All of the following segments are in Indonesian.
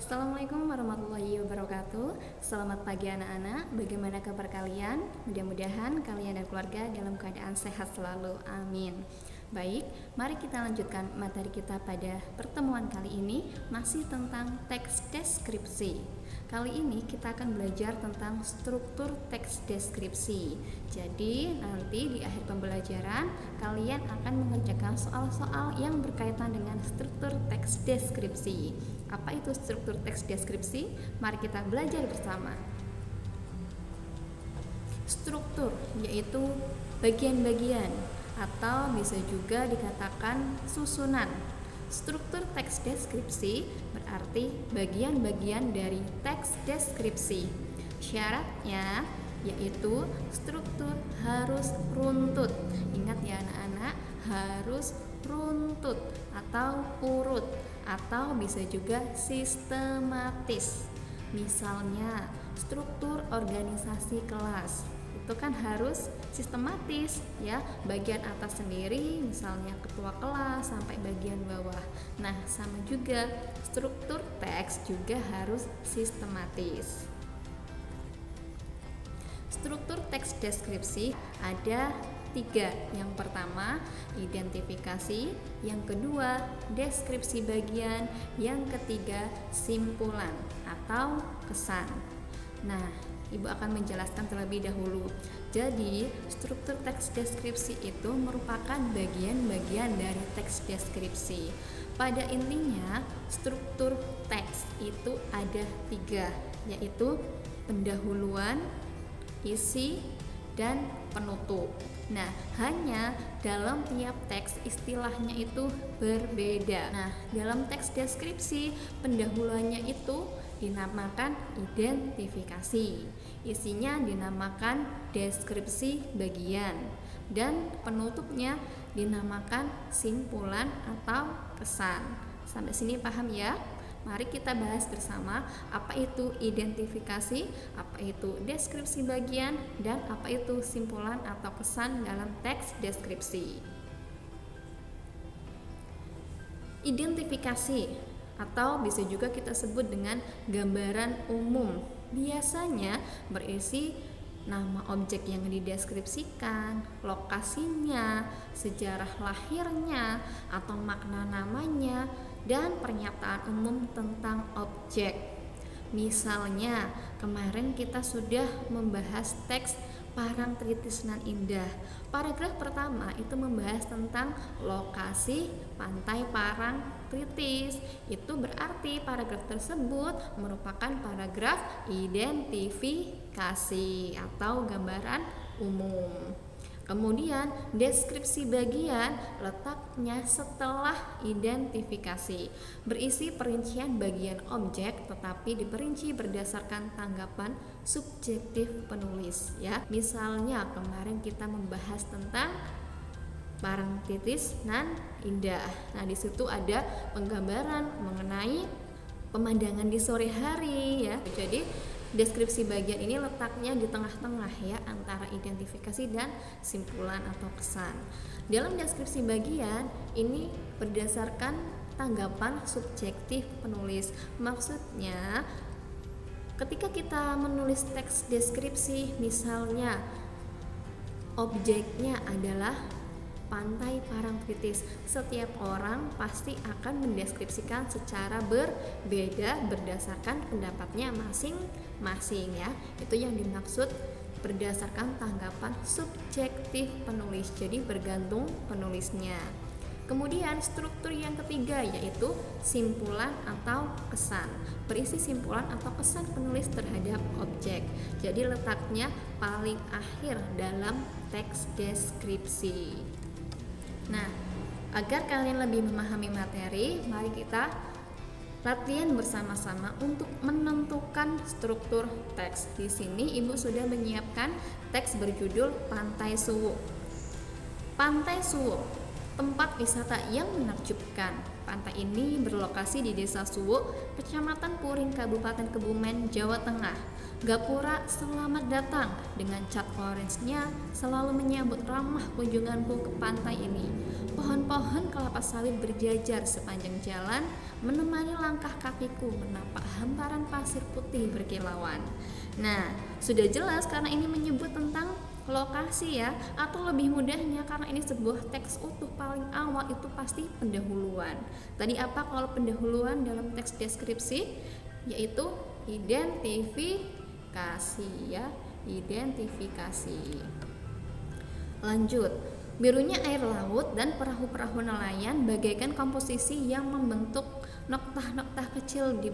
Assalamualaikum warahmatullahi wabarakatuh. Selamat pagi anak-anak. Bagaimana kabar kalian? Mudah-mudahan kalian dan keluarga dalam keadaan sehat selalu. Amin. Baik, mari kita lanjutkan materi kita pada pertemuan kali ini, masih tentang teks deskripsi. Kali ini kita akan belajar tentang struktur teks deskripsi. Jadi nanti di akhir pembelajaran kalian akan mengerjakan soal-soal yang berkaitan dengan struktur teks deskripsi. Apa itu struktur teks deskripsi? Mari kita belajar bersama. Struktur yaitu bagian-bagian atau bisa juga dikatakan susunan. Struktur teks deskripsi berarti bagian-bagian dari teks deskripsi. Syaratnya yaitu struktur harus runtut. Ingat ya anak-anak, harus runtut atau urut atau bisa juga sistematis. Misalnya struktur organisasi kelas itu kan harus sistematis ya, bagian atas sendiri misalnya ketua kelas sampai bagian bawah. Nah, sama juga struktur teks juga harus sistematis. Struktur teks deskripsi ada 3. Yang pertama, identifikasi, yang kedua, deskripsi bagian, yang ketiga, simpulan atau kesan. Nah, Ibu akan menjelaskan terlebih dahulu. Jadi, struktur teks deskripsi itu merupakan bagian-bagian dari teks deskripsi. Pada intinya, struktur teks itu ada 3, yaitu pendahuluan, isi, dan penutup. Nah, hanya dalam tiap teks istilahnya itu berbeda. Nah, dalam teks deskripsi pendahuluannya itu dinamakan identifikasi, isinya dinamakan deskripsi bagian, dan penutupnya dinamakan simpulan atau kesan. Sampai sini paham ya? Mari kita bahas bersama apa itu identifikasi, apa itu deskripsi bagian, dan apa itu simpulan atau kesan dalam teks deskripsi. Identifikasi atau bisa juga kita sebut dengan gambaran umum, biasanya berisi nama objek yang dideskripsikan, lokasinya, sejarah lahirnya, atau makna namanya, dan pernyataan umum tentang objek. Misalnya, kemarin kita sudah membahas teks Parangtritis nan Indah. Paragraf pertama itu membahas tentang lokasi pantai Parangtritis. Itu berarti paragraf tersebut merupakan paragraf identifikasi atau gambaran umum. Kemudian deskripsi bagian letaknya setelah identifikasi, berisi perincian bagian objek tetapi diperinci berdasarkan tanggapan subjektif penulis ya. Misalnya kemarin kita membahas tentang Parangtritis nan Indah. Nah, di situ ada penggambaran mengenai pemandangan di sore hari ya. Jadi deskripsi bagian ini letaknya di tengah-tengah ya, antara identifikasi dan simpulan atau kesan. Dalam deskripsi bagian ini berdasarkan tanggapan subjektif penulis. Maksudnya ketika kita menulis teks deskripsi, misalnya objeknya adalah pantai Parangtritis, setiap orang pasti akan mendeskripsikan secara berbeda berdasarkan pendapatnya masing-masing ya. Itu yang dimaksud berdasarkan tanggapan subjektif penulis, jadi bergantung penulisnya. Kemudian struktur yang ketiga yaitu simpulan atau kesan, berisi simpulan atau kesan penulis terhadap objek, jadi letaknya paling akhir dalam teks deskripsi. Nah, agar kalian lebih memahami materi, mari kita latihan bersama-sama untuk menentukan struktur teks. Di sini Ibu sudah menyiapkan teks berjudul Pantai Suwu. Pantai Suwu, tempat wisata yang menakjubkan. Pantai ini berlokasi di Desa Suwuk, Kecamatan Puring, Kabupaten Kebumen, Jawa Tengah. Gapura selamat datang dengan cat orange-nya selalu menyambut ramah kunjunganku ke pantai ini. Pohon-pohon kelapa sawit berjajar sepanjang jalan menemani langkah kakiku menapak hamparan pasir putih berkilauan. Nah, sudah jelas karena ini menyebut tentang lokasi ya, atau lebih mudahnya karena ini sebuah teks utuh, paling awal itu pasti pendahuluan. Tadi apa kalau pendahuluan dalam teks deskripsi? Yaitu identifikasi ya, identifikasi. Lanjut, birunya air laut dan perahu-perahu nelayan bagaikan komposisi yang membentuk noktah-noktah kecil di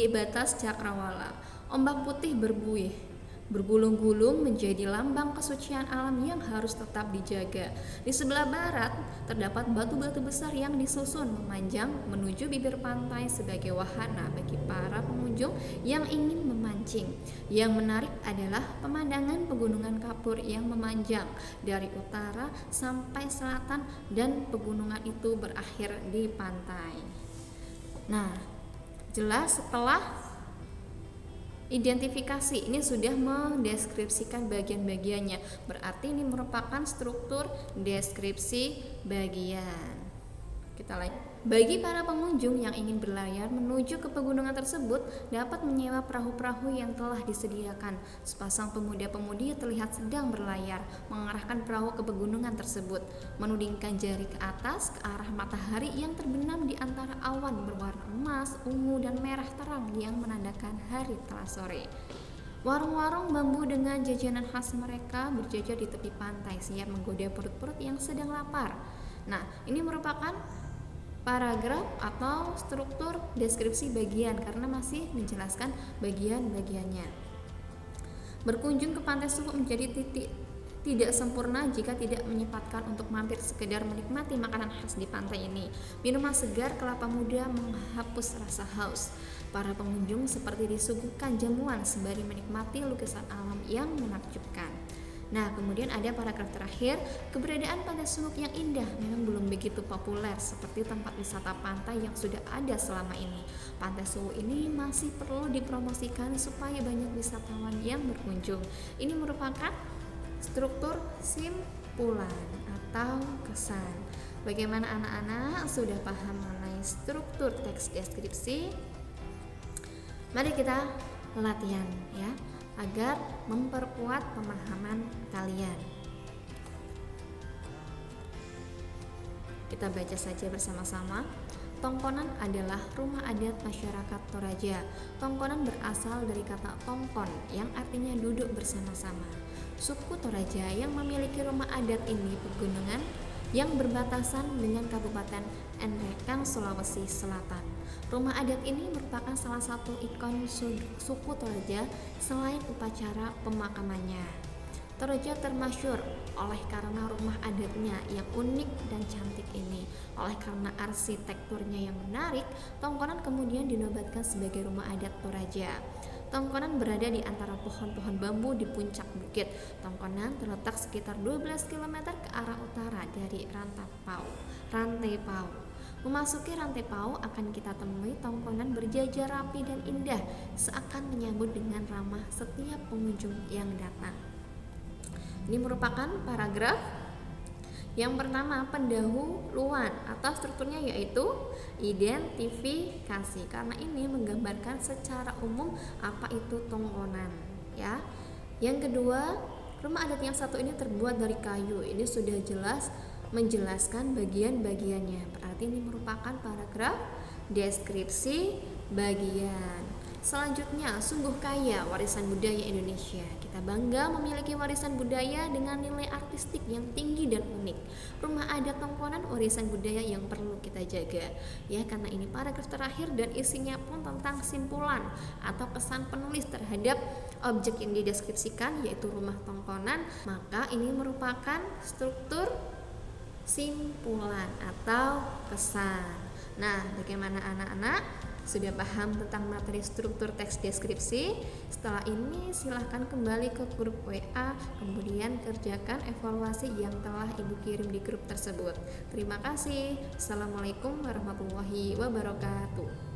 batas cakrawala. Ombak putih berbuih, bergulung-gulung menjadi lambang kesucian alam yang harus tetap dijaga. Di sebelah barat terdapat batu-batu besar yang disusun memanjang menuju bibir pantai sebagai wahana bagi para pengunjung yang ingin memancing. Yang menarik adalah pemandangan pegunungan kapur yang memanjang dari utara sampai selatan dan pegunungan itu berakhir di pantai. Nah, jelas setelah identifikasi ini sudah mendeskripsikan bagian-bagiannya, berarti ini merupakan struktur deskripsi bagian. Kita lanjut. Bagi para pengunjung yang ingin berlayar menuju ke pegunungan tersebut dapat menyewa perahu-perahu yang telah disediakan. Sepasang pemuda-pemudi terlihat sedang berlayar mengarahkan perahu ke pegunungan tersebut, menudingkan jari ke atas ke arah matahari yang terbenam di antara awan berwarna emas, ungu, dan merah terang yang menandakan hari telah sore. Warung-warung bambu dengan jajanan khas mereka berjajar di tepi pantai siap menggoda perut-perut yang sedang lapar. Nah, ini merupakan paragraf atau struktur deskripsi bagian karena masih menjelaskan bagian-bagiannya. Berkunjung ke Pantai Suwuk menjadi tidak sempurna jika tidak menyempatkan untuk mampir sekedar menikmati makanan khas di pantai ini. Minuman segar kelapa muda menghapus rasa haus. Para pengunjung seperti disuguhkan jamuan sembari menikmati lukisan alam yang menakjubkan. Nah, kemudian ada paragraf terakhir, keberadaan Pantai Suwuk yang indah memang belum begitu populer seperti tempat wisata pantai yang sudah ada selama ini. Pantai Suwuk ini masih perlu dipromosikan supaya banyak wisatawan yang berkunjung. Ini merupakan struktur simpulan atau kesan. Bagaimana anak-anak sudah paham mengenai struktur teks deskripsi? Mari kita latihan ya, agar memperkuat pemahaman kalian. Kita baca saja bersama-sama. Tongkonan adalah rumah adat masyarakat Toraja. Tongkonan berasal dari kata tongkon yang artinya duduk bersama-sama. Suku Toraja yang memiliki rumah adat ini pegunungan yang berbatasan dengan Kabupaten Enrekang, Sulawesi Selatan. Rumah adat ini merupakan salah satu ikon suku Toraja selain upacara pemakamannya. Toraja termasyhur oleh karena rumah adatnya yang unik dan cantik ini. Oleh karena arsitekturnya yang menarik, Tongkonan kemudian dinobatkan sebagai rumah adat Toraja. Tongkonan berada di antara pohon-pohon bambu di puncak bukit. Tongkonan terletak sekitar 12 km ke arah utara dari Rantai Pau. Memasuki Rantai Pau akan kita temui tongkonan berjajar rapi dan indah, seakan menyambut dengan ramah setiap pengunjung yang datang. Ini merupakan paragraf yang pertama, pendahuluan atau strukturnya yaitu identifikasi, karena ini menggambarkan secara umum apa itu tongkonan ya. Yang kedua, rumah adat yang satu ini terbuat dari kayu. Ini sudah jelas menjelaskan bagian-bagiannya. Berarti ini merupakan paragraf deskripsi bagian. Selanjutnya, sungguh kaya warisan budaya Indonesia. Kita bangga memiliki warisan budaya dengan nilai artistik yang tinggi dan unik. Rumah adat Tongkonan warisan budaya yang perlu kita jaga. Ya, karena ini paragraf terakhir dan isinya pun tentang simpulan atau kesan penulis terhadap objek yang dideskripsikan yaitu rumah Tongkonan, maka ini merupakan struktur simpulan atau kesan. Nah, bagaimana anak-anak? Sudah paham tentang materi struktur teks deskripsi? Setelah ini silahkan kembali ke grup WA, kemudian kerjakan evaluasi yang telah Ibu kirim di grup tersebut. Terima kasih. Assalamualaikum warahmatullahi wabarakatuh.